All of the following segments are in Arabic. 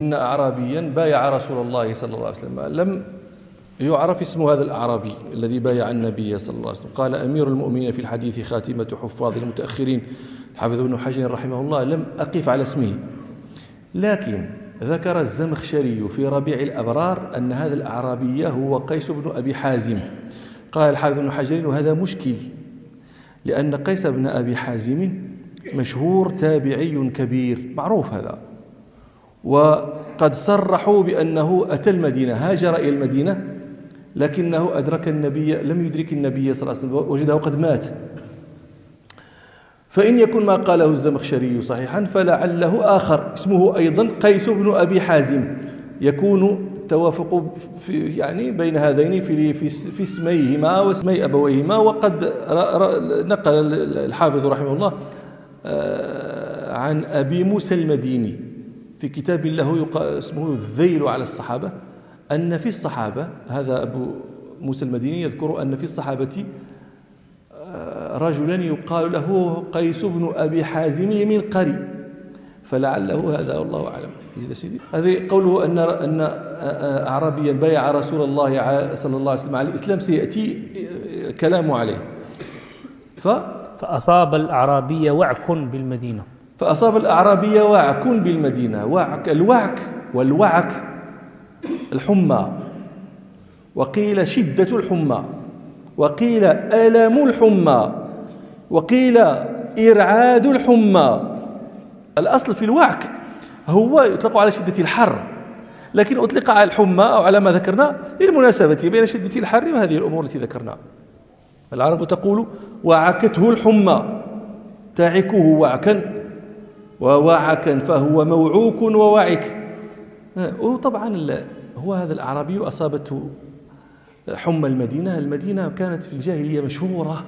إن أعرابيا بايع رسول الله صلى الله عليه وسلم، لم يعرف اسم هذا الأعرابي الذي بايع النبي صلى الله عليه وسلم. قال أمير المؤمنين في الحديث خاتمة حفاظ المتأخرين حافظ ابن حجر رحمه الله: لم أقف على اسمه، لكن ذكر الزمخشري في ربيع الأبرار أن هذا الأعرابي هو قيس بن أبي حازم. قال الحافظ ابن حجر: وهذا مشكل، لأن قيس بن أبي حازم مشهور تابعي كبير معروف هذا، وقد صرحوا بأنه أتى المدينة، هاجر إلى المدينة، لكنه أدرك النبي، لم يدرك النبي صلى الله عليه وسلم، وجده قد مات. فإن يكن ما قاله الزمخشري صحيحا فلعله آخر اسمه أيضا قيس بن أبي حازم، يكون توافق يعني بين هذين في اسميهما واسمي أبويهما. وقد نقل الحافظ رحمه الله عن أبي موسى المديني في كتاب له اسمه الذيل على الصحابة، أن في الصحابة، هذا أبو موسى المديني يذكر أن في الصحابة رجلا يقال له قيس بن أبي حازم من قري، فلعله هذا، والله أعلم. هذه قوله أن أعرابيا بايع رسول الله صلى الله عليه وسلم على الإسلام سيأتي كلامه عليه. فأصاب الأعرابي وعك بالمدينة. فأصاب الأعرابي وعك بالمدينة. وعك، الوعك والوعك الحمى، وقيل شدة الحمى، وقيل ألم الحمى، وقيل إرعاد الحمى. الأصل في الوعك هو يطلق على شدة الحر، لكن أطلق على الحمى أو على ما ذكرنا للمناسبة بين شدة الحر وهذه الأمور التي ذكرنا. العرب تقول: وعكته الحمى، تعكه وعكا ووعكا، فهو موعوك ووعك. وطبعا هو هذا الأعرابي أصابته حمى المدينة. المدينة كانت في الجاهلية مشهورة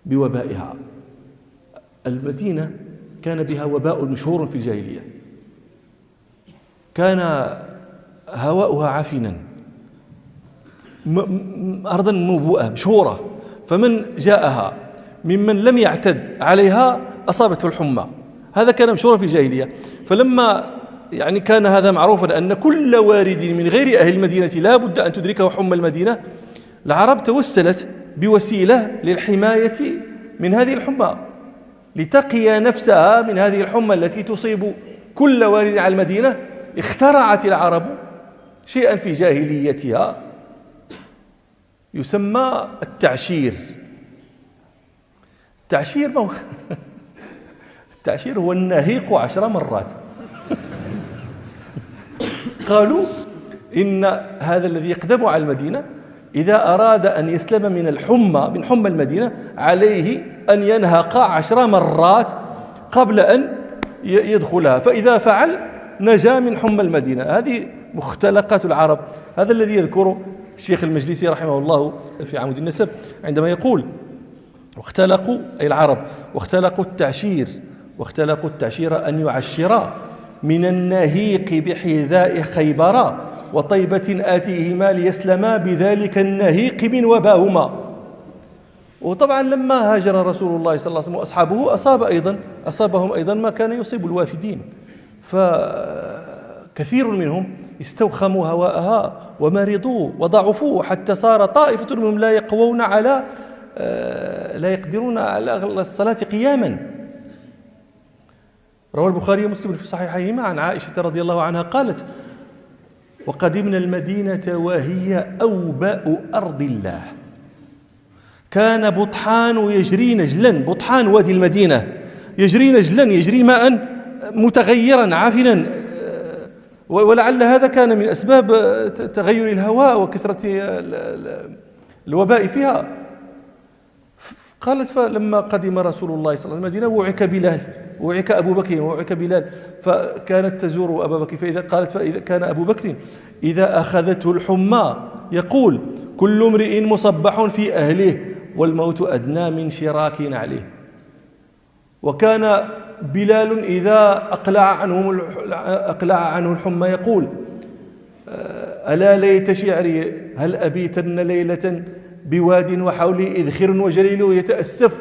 بوبائها، المدينة كان بها وباء مشهور في الجاهلية، كان هواؤها عفنا، أرضا موبوءة مشهورة، فمن جاءها ممن لم يعتد عليها أصابته الحمى. هذا كان مشهورا في الجاهلية. فلما يعني كان هذا معروفا أن كل وارد من غير أهل المدينة لا بد أن تدركه حمى المدينة، العرب توسلت بوسيلة للحماية من هذه الحمى، لتقي نفسها من هذه الحمى التي تصيب كل وارد على المدينة. اخترعت العرب شيئا في جاهليتها يسمى التعشير. التعشير هو النهيق 10 مرات. قالوا إن هذا الذي يقدم على المدينة إذا أراد أن يسلم من حمى المدينة عليه أن ينهق 10 مرات قبل أن يدخلها، فإذا فعل نجا من حمى المدينة. هذه مختلقات العرب. هذا الذي يذكره الشيخ المجلسي رحمه الله في عمود النسب عندما يقول: واختلقوا، أي العرب، واختلقوا التعشير أن يعشرا من النهيق بحذاء خيبر وطيبة آتيهما ليسلما بذلك النهيق من وباهما. وطبعا لما هاجر رسول الله صلى الله عليه وسلم وأصحابه أصابهم أيضا ما كان يصيب الوافدين، فكثير منهم استوخموا هواءها ومرضوا وضعفوا، حتى صار طائفة منهم لا يقدرون على الصلاة قياما. روى البخاري ومسلم في صحيحيهما عن عائشة رضي الله عنها قالت: وقدمنا المدينة وهي أوباء أرض الله، كان بطحان يجري نجلا، بطحان وادي المدينة يجري نجلا، يجري ماء متغيرا عافنا، ولعل هذا كان من أسباب تغير الهواء وكثرة الوباء فيها. قالت: فلما قدم رسول الله صلى الله عليه وسلم المدينة وعك أبو بكر وعك بلال، فكانت تزور أبا بكر، فإذا كان أبو بكر إذا أخذته الحمى يقول: كل امرئ مصبح في أهله والموت أدنى من شراك عليه. وكان بلال إذا أقلع عنه الحمى يقول: ألا ليت شعري هل أبيتن ليلة بواد وحولي إذخر وجليل، يتأسف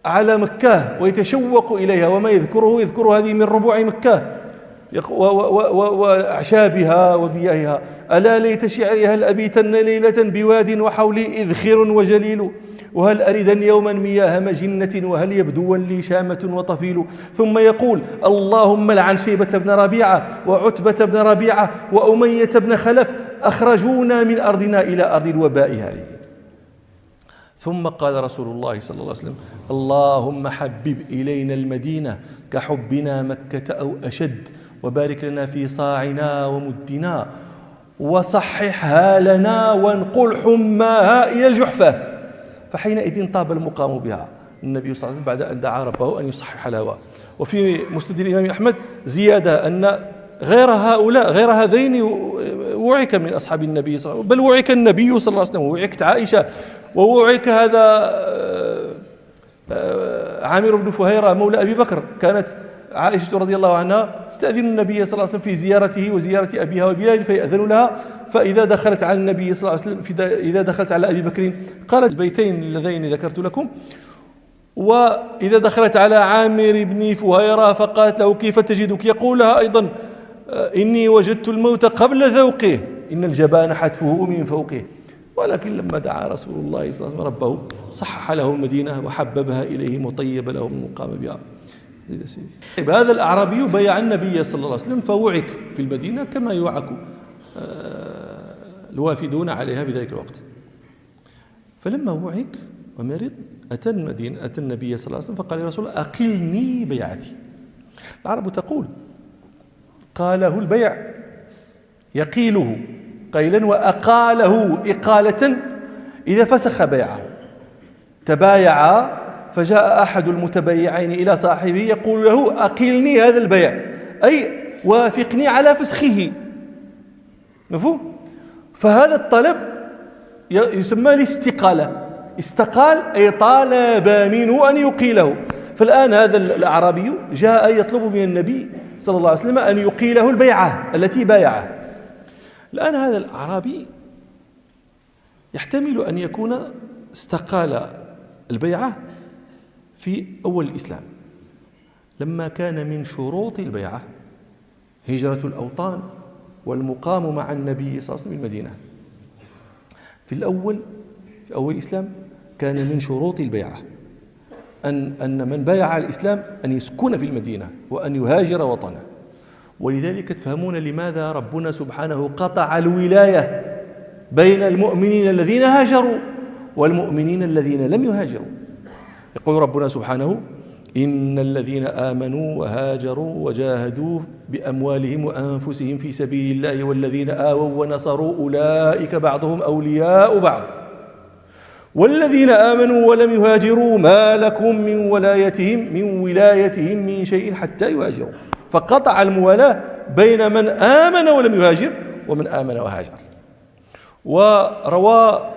على مكة ويتشوق إليها، وما يذكر هذه من ربوع مكة، وأعشابها ومياهها. ألا ليت شعري هل أبيتن ليلة بواد وحولي إذخر وجليل، وهل أردن يوما مياه مجنة، وهل يبدو لي شامة وطفيل. ثم يقول: اللهم لعن شيبة بن ربيعة وعتبة بن ربيعة وأمية بن خلف، أخرجونا من أرضنا إلى أرض الوباء هذه. ثم قال رسول الله صلى الله عليه وسلم: اللهم حبب إلينا المدينة كحبنا مكة أو أشد، وبارك لنا في صاعنا ومدنا، وصححها لنا وانقل حماها إلى الجحفة. فحينئذ طاب المقام بها. النبي صلى الله عليه وسلم بعد أن دعا ربه أن يصحح الهواء. وفي مسند الإمام أحمد زيادة أن غير هؤلاء، غير هذين، وعك من أصحاب النبي صلى الله عليه وسلم، بل وعك النبي صلى الله عليه وسلم، ووعكت عائشة، ووعك هذا عامر بن فهيرة مولى أبي بكر. كانت عائشة رضي الله عنها تستأذن النبي صلى الله عليه وسلم في زيارته وزيارة أبيها وبلال فيأذن لها، فإذا دخلت على النبي صلى الله عليه وسلم إذا دخلت على أبي بكر قالت البيتين اللذين ذكرت لكم، وإذا دخلت على عامر بن فهيرة فقالت له: كيف تجدك؟ يقول لها أيضا: إني وجدت الموت قبل ذوقه، إن الجبان حتفه من فوقه. ولكن لما دعا رسول الله صلى الله عليه وسلم ربه صحح له المدينة وحببها إليهم وطيب له المقام بها. هذا الأعرابي بايع النبي صلى الله عليه وسلم فوعك في المدينة كما يوعك الوافدون عليها في ذلك الوقت. فلما وعك ومرض أتى النبي صلى الله عليه وسلم فقال: يا رسول الله أقلني بيعتي. العرب تقول: قاله البيع يقيله قيلا، وأقاله إقالة إذا فسخ بيعه. تبايعا فجاء أحد المتبايعين إلى صاحبه يقول له: أقلني هذا البيع، أي وافقني على فسخه. مفهوم؟ فهذا الطلب يسمى الاستقالة. استقال أي طالب منه أن يقيله. فالآن هذا الأعرابي جاء يطلب من النبي صلى الله عليه وسلم أن يقيله البيعة التي بايعه. الآن هذا الأعرابي يحتمل أن يكون استقال البيعة في أول الإسلام، لما كان من شروط البيعة هجرة الأوطان والمقام مع النبي صلى الله عليه وسلم بالمدينة. في أول الإسلام كان من شروط البيعة أن من بايع على الإسلام أن يسكن في المدينة وأن يهاجر وطنه. ولذلك تفهمون لماذا ربنا سبحانه قطع الولاية بين المؤمنين الذين هاجروا والمؤمنين الذين لم يهاجروا. يقول ربنا سبحانه: إن الذين آمنوا وهاجروا وجاهدوا بأموالهم وأنفسهم في سبيل الله والذين آووا ونصروا أولئك بعضهم أولياء بعض والذين آمنوا ولم يهاجروا ما لكم من ولايتهم من شيء حتى يهاجروا. فقطع الموالاة بين من آمن ولم يهاجر ومن آمن وهاجر. وروى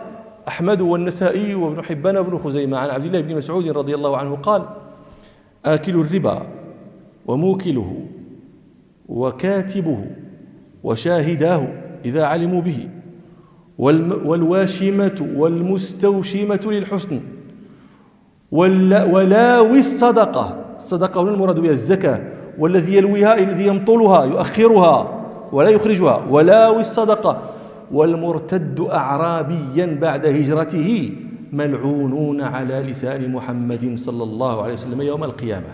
أحمد والنسائي وابن حبان وابن خزيمة عن عبد الله بن مسعود رضي الله عنه قال: آكل الربا وموكله وكاتبه وشاهداه إذا علموا به والواشمة والمستوشمة للحسن ولاوي الصدقة هنا المراد بها الزكاة، والذي يلويها الذي يمطلها يؤخرها ولا يخرجها، ولاوي الصدقة، والمرتد أعرابيا بعد هجرته ملعونون على لسان محمد صلى الله عليه وسلم يوم القيامة.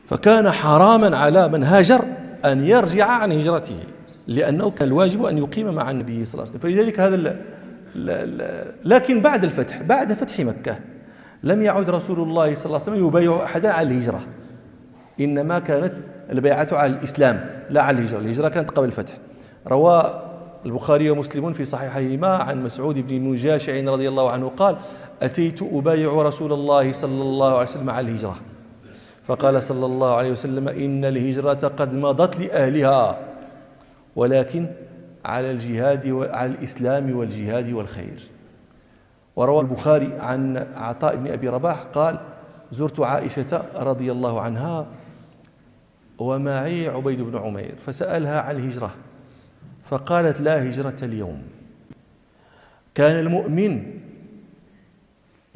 فكان حراما على من هاجر أن يرجع عن هجرته، لأنه كان الواجب أن يقيم مع النبي صلى الله عليه وسلم. فلذلك هذا لكن بعد فتح مكة لم يعد رسول الله صلى الله عليه وسلم يبايع أحدا على الهجرة، إنما كانت البيعة على الإسلام لا على الهجرة. الهجرة كانت قبل الفتح. روى البخاري ومسلم في صحيحيهما عن مسعود بن مجاشع رضي الله عنه قال: أتيت أبايع رسول الله صلى الله عليه وسلم على الهجرة، فقال صلى الله عليه وسلم: إن الهجرة قد مضت لأهلها، ولكن على الجهاد وعلى الإسلام والجهاد والخير. وروى البخاري عن عطاء بن أبي رباح قال: زرت عائشة رضي الله عنها ومعي عبيد بن عمير فسألها عن الهجرة فقالت: لا هجرة اليوم. كان المؤمن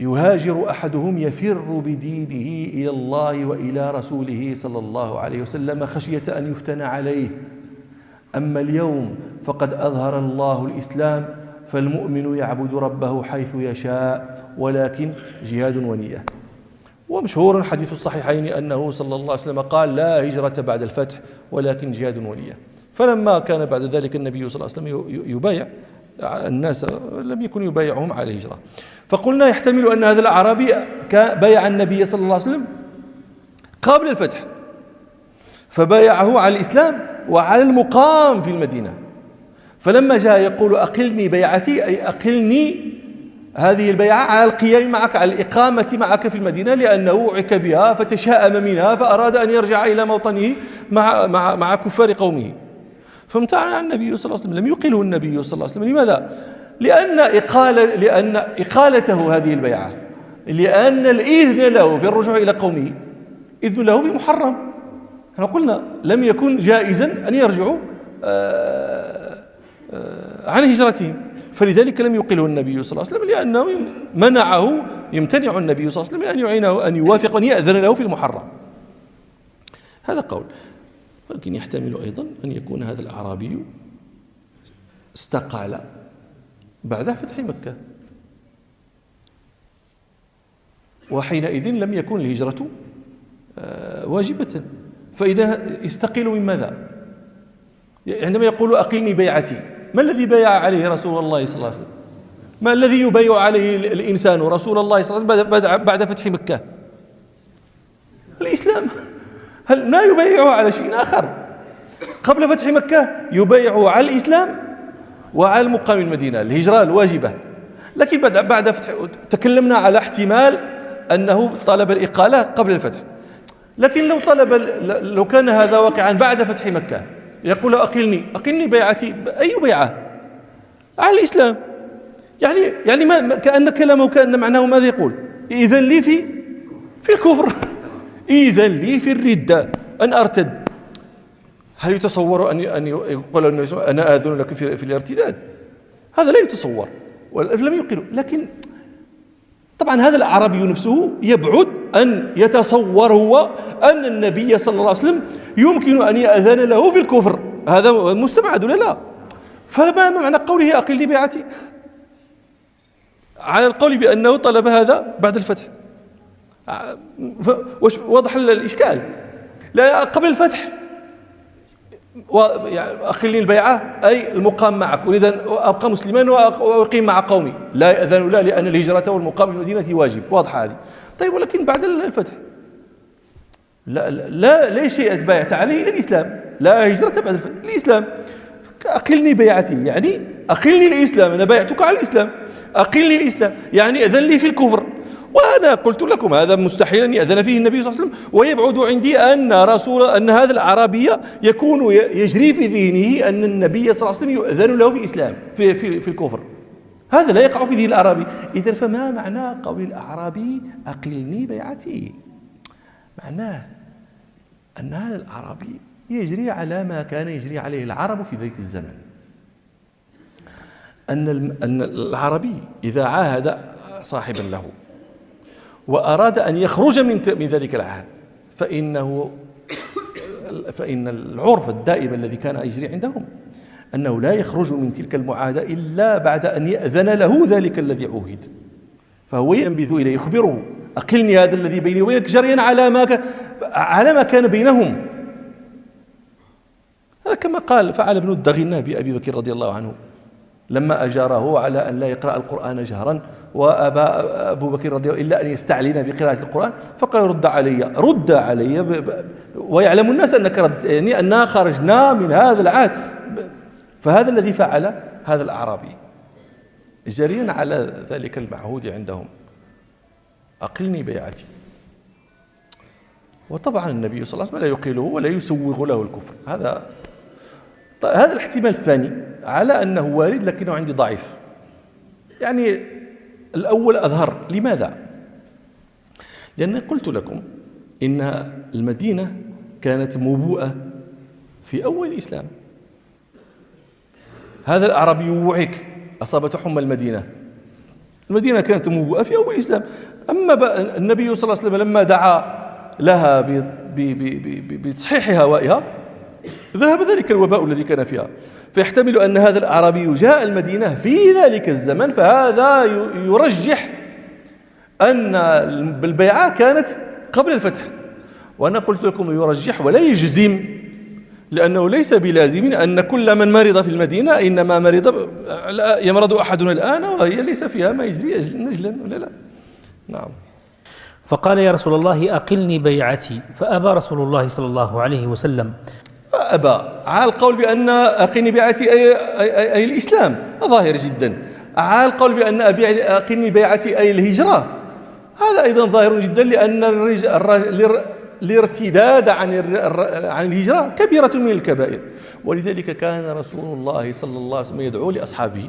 يهاجر أحدهم يفر بدينه إلى الله وإلى رسوله صلى الله عليه وسلم خشية أن يفتن عليه. أما اليوم فقد أظهر الله الإسلام، فالمؤمن يعبد ربه حيث يشاء، ولكن جهاد ونية. ومشهور حديث الصحيحين أنه صلى الله عليه وسلم قال: لا هجرة بعد الفتح ولكن جهاد ونية. فلما كان بعد ذلك النبي صلى الله عليه وسلم يبايع الناس، لم يكن يبايعهم على الهجرة. فقلنا يحتمل أن هذا الأعرابي بايع النبي صلى الله عليه وسلم قبل الفتح، فبايعه على الإسلام وعلى المقام في المدينة. فلما جاء يقول: أقلني بيعتي، أي أقلني هذه البيعة على القيام معك، على الإقامة معك في المدينة، لأنه وعك بها فتشاءم منها فأراد أن يرجع إلى موطنه مع كفار قومه. فامتنع النبي صلى الله عليه وسلم، لم يقله النبي صلى الله عليه وسلم. لماذا؟ لأن إقالته هذه البيعة، لأن الإذن له في الرجوع إلى قومه إذن له في محرم. احنا قلنا لم يكن جائزا أن يرجعوا عن هجرتهم، فلذلك لم يقله النبي صلى الله عليه وسلم، لأنه يمتنع النبي صلى الله عليه وسلم أن يعينه، أن يوافق، أن يأذن له في المحرم. هذا قول. لكن يحتمل أيضا أن يكون هذا الأعرابي استقال بعد فتح مكة، وحينئذ لم يكن الهجرة واجبة. فإذا يستقيل من ماذا؟ عندما يقول: أقلني بيعتي، ما الذي بايع عليه رسول الله صلى الله عليه وسلم؟ ما الذي يبايع عليه الإنسان رسول الله صلى الله عليه وسلم بعد فتح مكة؟ الإسلام. هل لا يبايع على شيء آخر؟ قبل فتح مكة يبايع على الإسلام وعلى المقام المدينة، الهجرة الواجبة. لكن بعد فتح تكلمنا على احتمال أنه طلب الإقالة قبل الفتح. لكن لو كان هذا واقعا بعد فتح مكة، يقول: أقلني بيعتي، أي بيعة؟ على الإسلام. يعني ما كأن كلامه كأن معناه ماذا يقول؟ إذن لي في الكفر، إذن لي في الردة، أن أرتد. هل يتصور أن يقول النبي أنا آذن لك في الارتداد؟ هذا لا يتصور، ولم يقله. لكن طبعا هذا الأعرابي نفسه يبعد أن يتصور هو أن النبي صلى الله عليه وسلم يمكن أن يأذن له في الكفر، هذا مستبعد ولا لا؟ فما معنى قوله: أقلني بيعتي؟ على القول بأنه طلب هذا بعد الفتح. وضح الإشكال. لا، قبل الفتح أقلني البيعة أي المقام معك، أريد أن أبقى مسلما وأقيم مع قومي، لا يأذن لا، لأن الهجرة والمقام في المدينة واجب، واضحة هذه. طيب، ولكن بعد الفتح لا شيء بايعت عليه إلى الإسلام، لا هجرة بعد الفتح، الإسلام. أقلني بيعتي يعني أقلني الإسلام، أنا بايعتك على الإسلام، أقلني الإسلام يعني أذن لي في الكفر. وأنا قلت لكم هذا مستحيل أن يأذن فيه النبي صلى الله عليه وسلم، ويبعد عندي أن هذا الأعرابي يكون يجري في ذهنه أن النبي صلى الله عليه وسلم يؤذن له في الإسلام في الكفر. هذا لا يقع في ذهن الأعرابي. إذن فما معنى قول الأعرابي: أقلني بيعتي؟ معناه أن هذا الأعرابي يجري على ما كان يجري عليه العرب في ذلك الزمن، أن العربي إذا عاهد صاحبا له وأراد أن يخرج من ذلك العهد، فإن العرف الدائم الذي كان يجري عندهم أنه لا يخرج من تلك المعاهدة إلا بعد أن يأذن له ذلك الذي عوهد. فهو ينبذ إليه، يخبره: أقلني هذا الذي بيني وبينك، جريا على ما كان بينهم. هذا كما فعل ابن الدغنة بأبي بكر رضي الله عنه لما أجاره على أن لا يقرأ القرآن جهرا، وأبى أبو بكر رضي الله إلا أن يستعلن بقراءة القرآن، فقال: رد علي ويعلم الناس أنك ردت، يعني أننا خرجنا من هذا العهد. فهذا الذي فعل هذا الأعرابي جريا على ذلك المعهود عندهم: أقلني بيعتي. وطبعا النبي صلى الله عليه وسلم لا يقيله ولا يسوغ له الكفر. هذا الاحتمال الثاني على أنه وارد، لكنه عندي ضعيف. يعني الأول أظهر. لماذا؟ لأن قلت لكم إن المدينة كانت موبوءة في أول الإسلام. هذا الأعرابي وعك، أصابته حمى المدينة، المدينة كانت مبوءة في أول الإسلام. أما النبي صلى الله عليه وسلم لما دعا لها بتصحيح هوائها ذهب ذلك الوباء الذي كان فيها. فيحتمل أن هذا الأعرابي جاء المدينة في ذلك الزمن، فهذا يرجح أن البيعة كانت قبل الفتح. وأنا قلت لكم يرجح ولا يجزم، لأنه ليس بلازم أن كل من مرض في المدينة إنما يمرض أحدنا الآن وهي ليس فيها ما يجري نجلا ولا لا. نعم. فقال يا رسول الله أقلني بيعتي، فأبى رسول الله صلى الله عليه وسلم. أبى على القول بأن أقلني بيعتي أي الإسلام ظاهر جدا، على القول بأن أقلني بيعتي أي الهجرة هذا أيضا ظاهر جدا، لأن الارتداد عن الهجرة كبيرة من الكبائر. ولذلك كان رسول الله صلى الله عليه وسلم يدعو لأصحابه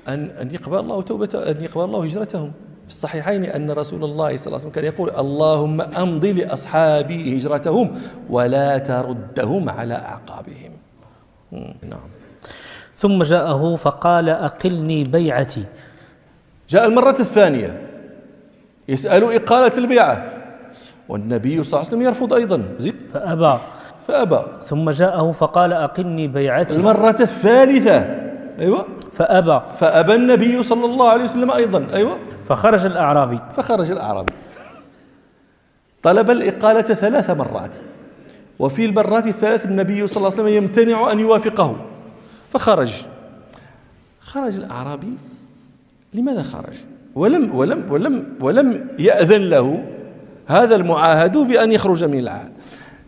أن يقبل الله هجرتهم. في الصحيحين أن رسول الله صلى الله عليه وسلم كان يقول اللهم أمضي لأصحابي هجرتهم ولا تردهم على أعقابهم. نعم. ثم جاءه فقال أقلني بيعتي. جاء المرة الثانية يسأل إقالة البيعة والنبي صلى الله عليه وسلم يرفض أيضا. فأبى. ثم جاءه فقال أقلني بيعتي. المرة الثالثة أيوة. فأبى النبي صلى الله عليه وسلم أيضا. أيوة. فخرج الأعرابي. طلب الإقالة 3 مرات، وفي المرات الثلاث النبي صلى الله عليه وسلم يمتنع أن يوافقه، فخرج الأعرابي. لماذا خرج؟ ولم يأذن له هذا المعاهد بأن يخرج من العهد،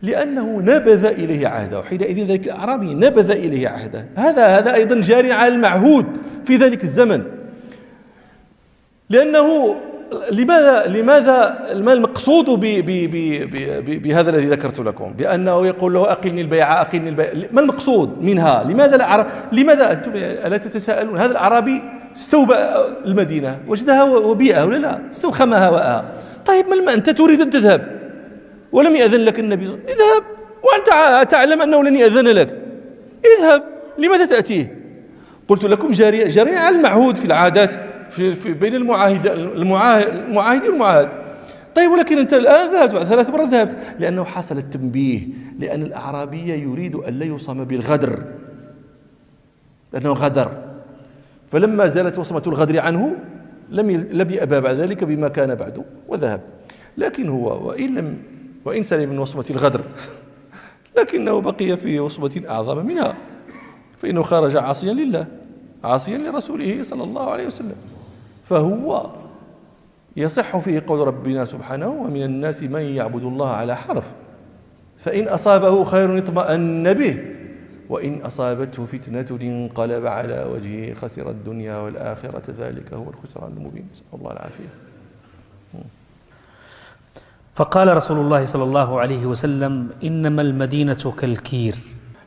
لأنه نبذ إليه عهده. حينئذ ذلك الأعرابي نبذ إليه عهده. هذا أيضا جاري على المعهود في ذلك الزمن. لأنه لماذا ما المقصود بهذا الذي ذكرت لكم بأنه يقول له أقلني البيعة ما المقصود منها؟ لماذا أنتم ألا تتساءلون؟ هذا الأعرابي استوبأ المدينة، وجدها وبيئة ولا لا؟ استوخمها وآها. طيب ما أنت تريد أن تذهب ولم يأذن لك النبي، اذهب وأنت تعلم أنه لن يأذن لك، اذهب، لماذا تأتيه؟ قلت لكم جاري على المعهود في العادات في بين المعاهد والمعاهد. طيب ولكن أنت الآن ذهبت 3 مرات ذهبت، لأنه حصل التنبيه، لأن الأعرابي يريد أن لا يوصم بالغدر، لأنه غدر. فلما زالت وصمة الغدر عنه لم يأبى بعد ذلك بما كان بعده وذهب. لكن هو وإن سلم من وصمة الغدر لكنه بقي في وصمة أعظم منها، فإنه خرج عاصيا لله، عاصيا لرسوله صلى الله عليه وسلم. فهو يصح فيه قول ربنا سبحانه ومن الناس من يعبد الله على حرف فإن أصابه خير اطمأن به وإن أصابته فتنة انقلب على وجهه خسر الدنيا والآخرة ذلك هو الخسران المبين. نسأل الله العافية. فقال رسول الله صلى الله عليه وسلم إنما المدينة كالكير.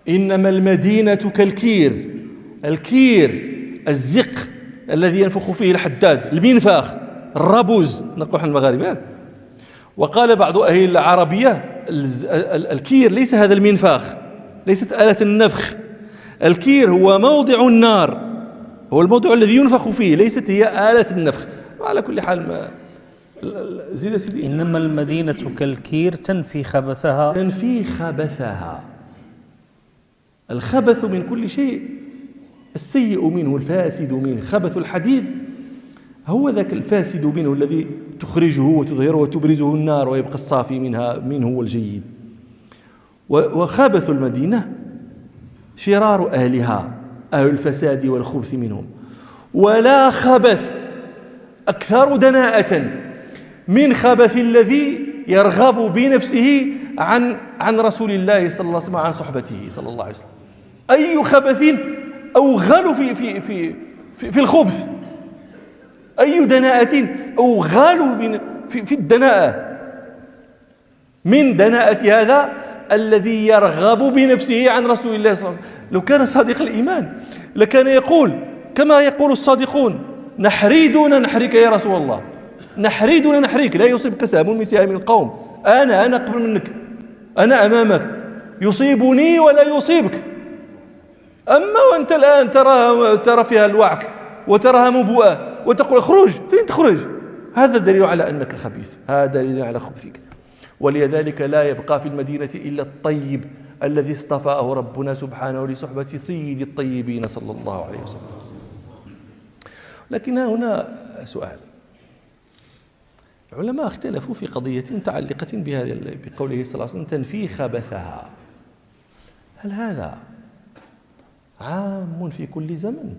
إنما المدينة كالكير. الكير الزق الذي ينفخ فيه الحداد، المنفاخ، الربوز نقول احنا المغاربة. وقال بعض أهل العربية الكير ليس هذا المنفاخ، ليست آلة النفخ. الكير هو موضع النار، هو الموضع الذي ينفخ فيه، ليست هي آلة النفخ. وعلى كل حال زيد سيدي. إنما المدينة كالكير تنفي خبثها. الخبث من كل شيء، السيء منه، الفاسد منه. خبث الحديد هو ذاك الفاسد منه الذي تخرجه وتظهره وتبرزه النار ويبقى الصافي منه والجيد. وخبث المدينة شرار أهلها، أهل الفساد والخبث منهم. ولا خبث أكثر دناءة من خبث الذي يرغب بنفسه عن رسول الله صلى الله عليه وسلم، عن صحبته صلى الله عليه وسلم. أي خبث أوغل في الخبث، أي دناءة أوغل في الدناءة من دناءة هذا الذي يرغب بنفسه عن رسول الله صلى الله عليه وسلم. لو كان صادق الإيمان لكان يقول كما يقول الصادقون: نحريدنا نحرك يا رسول الله، نحريدنا نحريك، لا يصيبك سهم من سهام القوم، أنا قبل منك، أنا أمامك، يصيبني ولا يصيبك. أما وأنت الآن ترى فيها الوعك وتراها مبوءة وتقول اخرج، فين تخرج؟ هذا دليل على أنك خبيث، هذا دليل على خبثك. ولذلك لا يبقى في المدينة إلا الطيب الذي اصطفاه ربنا سبحانه لصحبة سيد الطيبين صلى الله عليه وسلم. لكن هنا سؤال، العلماء اختلفوا في قضية متعلقة بقوله صلى الله عليه وسلم تنفي خبثها، هل هذا عام في كل زمن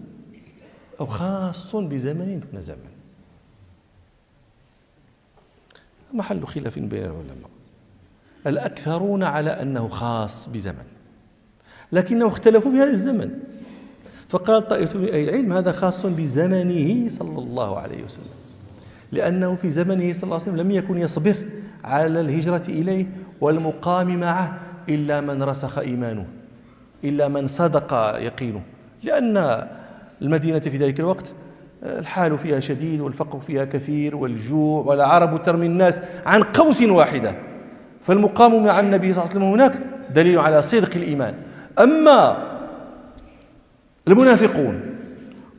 أو خاص بزمن دون زمن؟ محل خلاف بين العلماء. الأكثرون على أنه خاص بزمن، لكنهم اختلفوا في هذا الزمن، فقال طائفة من أهل العلم هذا خاص بزمنه صلى الله عليه وسلم، لأنه في زمنه صلى الله عليه وسلم لم يكن يصبر على الهجرة إليه والمقام معه إلا من رسخ إيمانه، إلا من صدق يقينه، لأن المدينة في ذلك الوقت الحال فيها شديد والفقر فيها كثير والجوع، والعرب ترمي الناس عن قوس واحدة، فالمقام مع النبي صلى الله عليه وسلم هناك دليل على صدق الإيمان. أما المنافقون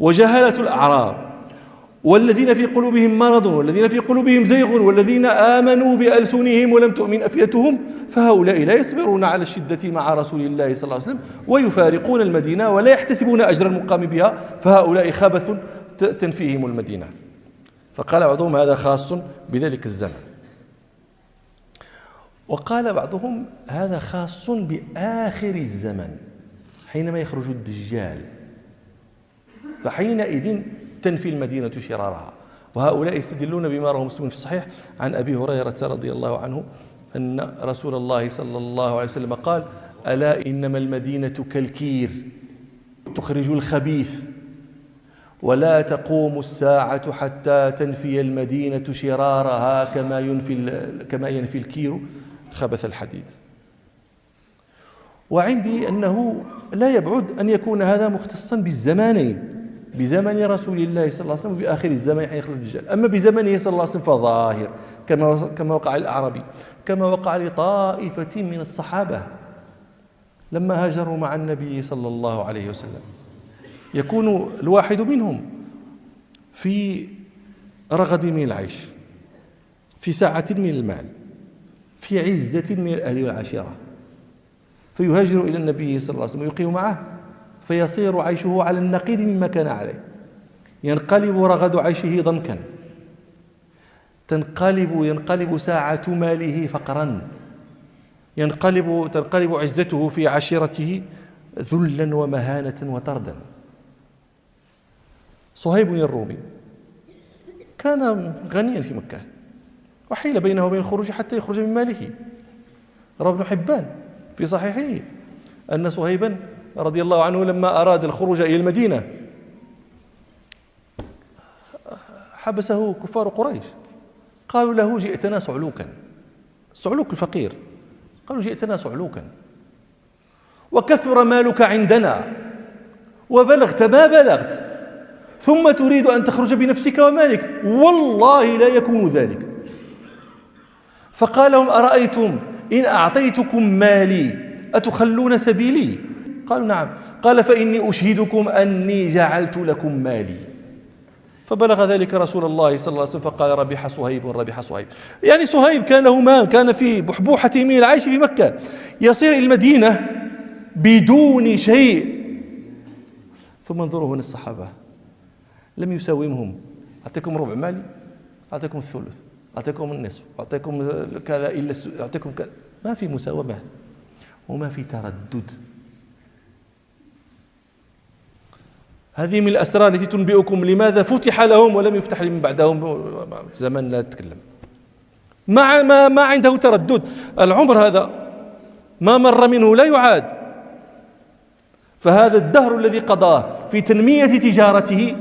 وجهلة الأعراب والذين في قلوبهم مرض والذين في قلوبهم زيغ والذين آمنوا بألسنهم ولم تؤمن أفئدتهم، فهؤلاء لا يصبرون على الشدة مع رسول الله صلى الله عليه وسلم ويفارقون المدينة ولا يحتسبون أجر المقام بها، فهؤلاء خبث تنفيهم المدينة. فقال بعضهم هذا خاص بذلك الزمن، وقال بعضهم هذا خاص بآخر الزمن حينما يخرج الدجال، فحينئذ تنفي المدينة شرارها. وهؤلاء يستدلون بما رواه مسلم في الصحيح عن أبي هريرة رضي الله عنه أن رسول الله صلى الله عليه وسلم قال ألا إنما المدينة كالكير تخرج الخبيث ولا تقوم الساعة حتى تنفي المدينة شرارها كما ينفي الكير خبث الحديد. وعندي أنه لا يبعد أن يكون هذا مختصا بالزمانين، بزمن رسول الله صلى الله عليه وسلم وبآخر الزمان حين يخرج الدجال. أما بزمنه صلى الله عليه وسلم فظاهر كما وقع للأعرابي، كما وقع لطائفة من الصحابة لما هاجروا مع النبي صلى الله عليه وسلم. يكون الواحد منهم في رغد من العيش، في سعة من المال، في عزة من الأهل والعشيرة، فيهاجر إلى النبي صلى الله عليه وسلم ويقيم معه، فيصير عيشه على النقيض مما كان عليه، ينقلب رغد عيشه ضنكا، ينقلب ساعة ماله فقرا، تنقلب عزته في عشيرته ذلا ومهانة وطردا. صهيب الرومي كان غنيا في مكة، وحيل بينه وبين الخروج حتى يخرج من ماله. روى ابن حبان في صحيحه أن صهيبا رضي الله عنه لما أراد الخروج إلى المدينة حبسه كفار قريش، قالوا له جئتنا صعلوكا، صعلوك الفقير، قالوا جئتنا صعلوكا وكثر مالك عندنا وبلغت ما بلغت، ثم تريد أن تخرج بنفسك ومالك، والله لا يكون ذلك. فقال لهم أرأيتم إن أعطيتكم مالي أتخلون سبيلي؟ قالوا نعم. قال فإني أشهدكم أني جعلت لكم مالي. فبلغ ذلك رسول الله صلى الله عليه وسلم فقال ربح صهيب ربح صهيب. يعني صهيب كان له مال، كان في بحبوحة من العيش في مكة، يصير إلى المدينة بدون شيء. ثم انظروا هنا الصحابة لم يساومهم، أعطيكم ربع مالي، أعطيكم الثلث، أعطيكم النصف، أعطيكم كذا إلا أعطيكم كذا، ما في مساومة وما في تردد. هذه من الأسرار التي تنبئكم لماذا فتح لهم ولم يفتح لمن بعدهم زمن لا تتكلم. ما عنده تردد، العمر هذا ما مر منه لا يعاد، فهذا الدهر الذي قضاه في تنمية تجارته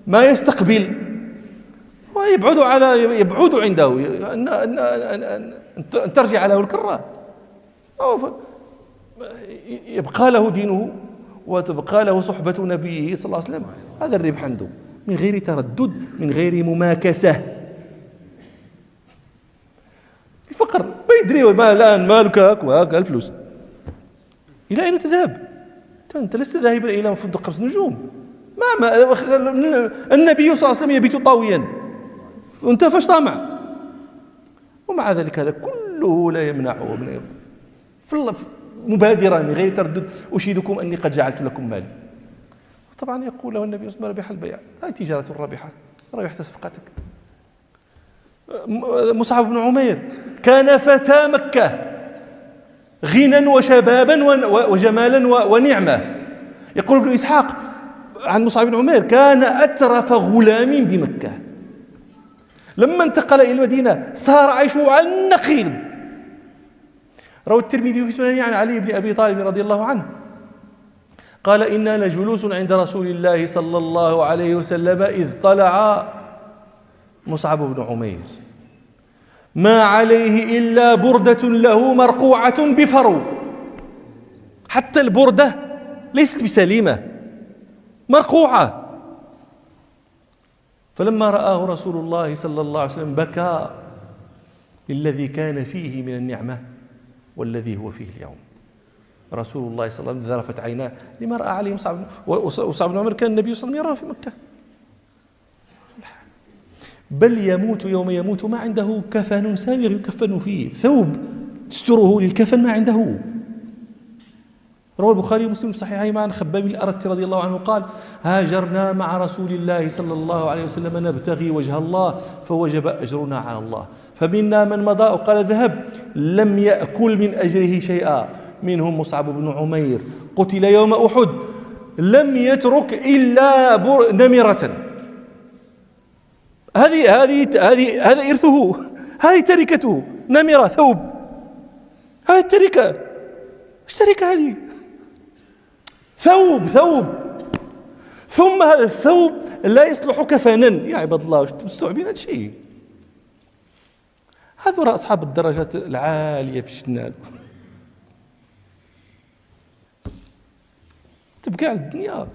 ما يستقبل ويبعد عنده أن ترجع له الكرة، يبقى له دينه وتبقى له صحبة نبيه صلى الله عليه وسلم. هذا الربح عنده من غير تردد، من غير مماكسة. الفقر ما يدري ما الآن مالك هكا الفلوس، إلى أين تذهب؟ أنت لست ذاهبا إلى فندق 5 نجوم، النبي صلى الله عليه وسلم يبيت طاويا وانت فاش طامع؟ ومع ذلك هذا كله لا يمنعه من مبادرا من غير تردد أشهدكم أني قد جعلت لكم مالي. طبعا يقول له النبي صلى الله عليه وسلم ربح البيع، هذه تجارة رابحة، ربحت صفقتك. مصعب بن عمير كان فتى مكة غنى وشبابا وجمالا ونعمة. يقول ابن إسحاق عن مصعب بن عمير كان أترف غلام بمكة، لما انتقل إلى المدينة صار عيشه على النقيض. روى الترمذي في سننه عن علي بن أبي طالب رضي الله عنه قال إنا لجلوس عند رسول الله صلى الله عليه وسلم إذ طلع مصعب بن عمير ما عليه إلا بردة له مرقوعة بفرو، حتى البردة ليست بسليمة، مرقوعة. فلما رآه رسول الله صلى الله عليه وسلم بكى للذي كان فيه من النعمة والذي هو فيه اليوم. رسول الله صلى الله عليه وسلم ذرفت عيناه لما رأى عليه مصعب بن عمير كان النبي صلى الله عليه وسلم يراه في مكة، بل يموت يوم يموت ما عنده كفن سابغ يكفن فيه، ثوب تستره للكفن ما عنده. روى البخاري ومسلم في صحيحهما عن خباب بن الأرت رضي الله عنه قال هاجرنا مع رسول الله صلى الله عليه وسلم نبتغي وجه الله فوجب أجرنا على الله، فمنا من مضى وقال ذهب لم يأكل من أجره شيئا، منهم مصعب بن عمير قتل يوم أحد لم يترك إلا نمرة. هذا إرثه، هذه تركته، نمرة، ثوب، هذه التركة. ايش تركة هذه؟ ثوب. ثم هذا الثوب لا يصلح كفنا. يا عباد الله واش مستوعبين هذا الشيء؟ هذول أصحاب الدرجات العالية في الجنان. تبكي على الدنيا،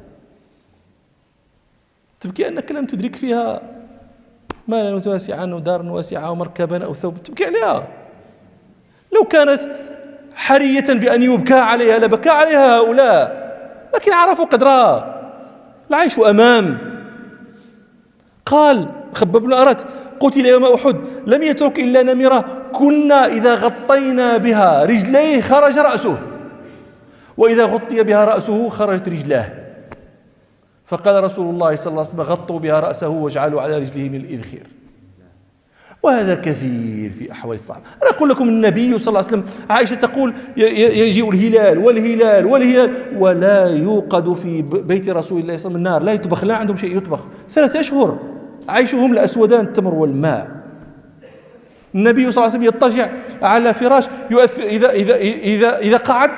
تبكي أنك لم تدرك فيها مالا واسعا ودارا واسعة ومركبا أو ثوب، تبكي عليها. لو كانت حرية بأن يبكى عليها لبكى عليها هؤلاء، لكن عرفوا قدرها، العيش أمام. قال خباب بن الأرت قتل يوم أحد لم يترك إلا نمرة كنا إذا غطينا بها رجليه خرج رأسه، وإذا غطي بها رأسه خرجت رجلاه. فقال رسول الله صلى الله عليه وسلم غطوا بها رأسه واجعلوا على رجله من الإذخير. وهذا كثير في أحوال الصحابة. أنا أقول لكم النبي صلى الله عليه وسلم، عائشة تقول يجيء الهلال ولا يوقد في بيت رسول الله صلى الله عليه وسلم النار، لا يطبخ، لا عندهم شيء يطبخ، 3 أشهر عيشهم الأسودان التمر والماء. النبي صلى الله عليه وسلم يضطجع على فراش يؤثر إذا قعد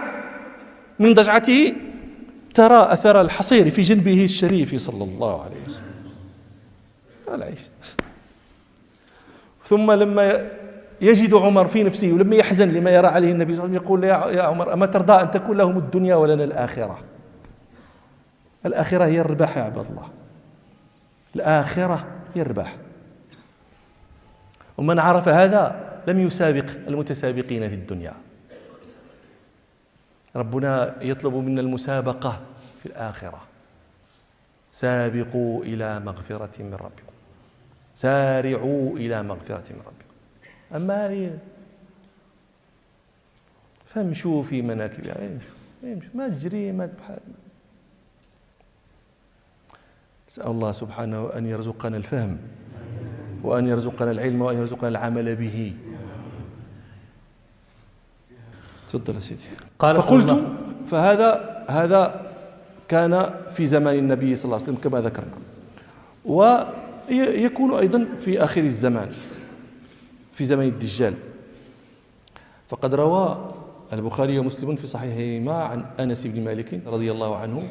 من ضجعته ترى أثر الحصير في جنبه الشريف صلى الله عليه وسلم. العيش. ثم لما يجد عمر في نفسه ولما يحزن لما يرى عليه النبي صلى الله عليه وسلم يقول يا عمر أما ترضى أن تكون لهم الدنيا ولنا الآخرة؟ الآخرة هي الرباح يا عباد الله، الآخرة هي الرباح. ومن عرف هذا لم يسابق المتسابقين في الدنيا. ربنا يطلب منا المسابقة في الآخرة. سابقوا إلى مغفرة من ربكم، سارعوا إلى مغفرة من ربكم. أما هذه فامشوا في مناكبها، ما تجري ما تبحث. نسأل الله سبحانه أن يرزقنا الفهم وأن يرزقنا العلم وأن يرزقنا العمل به. تفضل يا سيدي. فقلت فهذا كان في زمان النبي صلى الله عليه وسلم كما ذكرنا، ويكون أيضا في آخر الزمان في زمن الدجال. فقد روى البخاري ومسلم في صحيحهما عن أنس بن مالك رضي الله عنه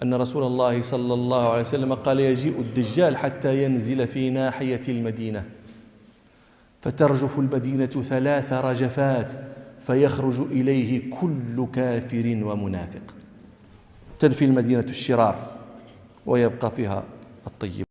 أن رسول الله صلى الله عليه وسلم قال يجيء الدجال حتى ينزل في ناحية المدينة فترجف المدينة 3 رجفات فيخرج إليه كل كافر ومنافق، تنفي المدينة الشرار ويبقى فيها الطيب.